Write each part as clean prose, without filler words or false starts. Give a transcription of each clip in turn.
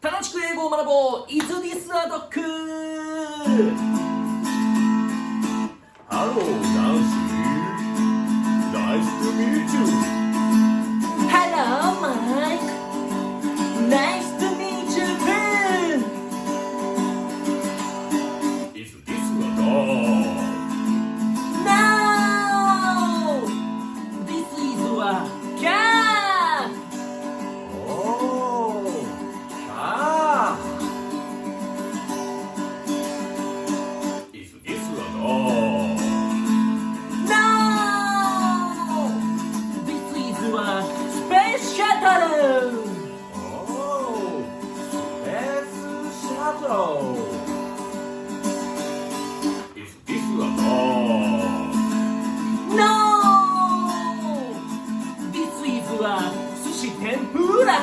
楽しく英語を学ぼう Is this a dog? Hello, Nancy. Nice to meet you. Hello, Mike. Nice to meet you too. Is this a dog? No, this is a cat. Oh, cat. Is this a dog? No, this is a space shuttle. Oh, space shuttle. Is this a dog? No, this is a sushi tempura.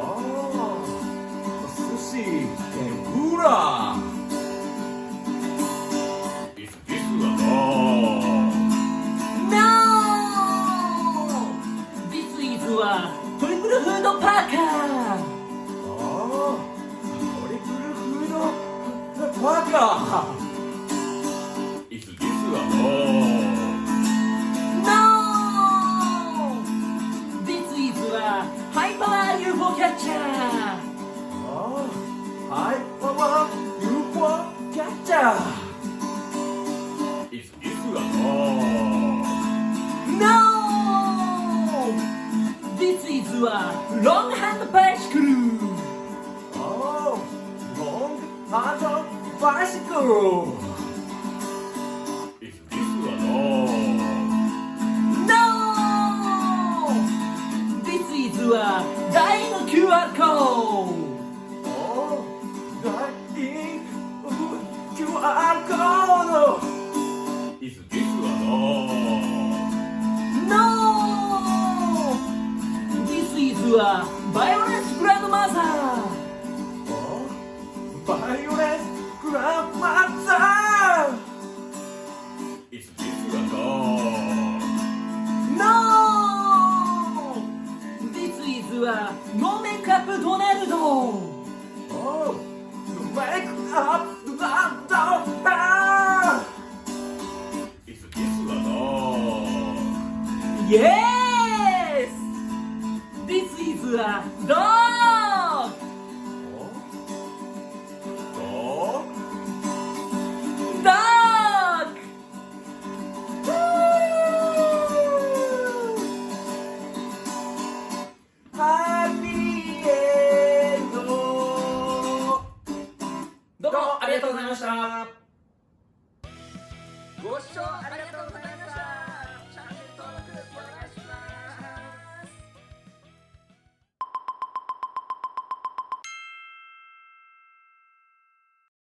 Oh, sushi tempura. Is this a dog? No, this is a triple food packer. Oh, トリプルフードバーガー。Is this a dog? No, this is a high power UFO catcher. Oh, high power UFO catcher. Is this a dog? No, this is a long hand bicycle. Oh, long handle bicycle. Is this a dog? No, this is a dying QR code. Oh, dying QR code. Is this a dog? No, this is a violence grandmother. Oh, violent grandmother. Is this a dog? No, this is a no makeup Donald. Oh, make up the Is this a dog? Yes, this is a dog. Dog? Dog. Happy end. どうもありがとうございました。ご視聴ありがとうございました。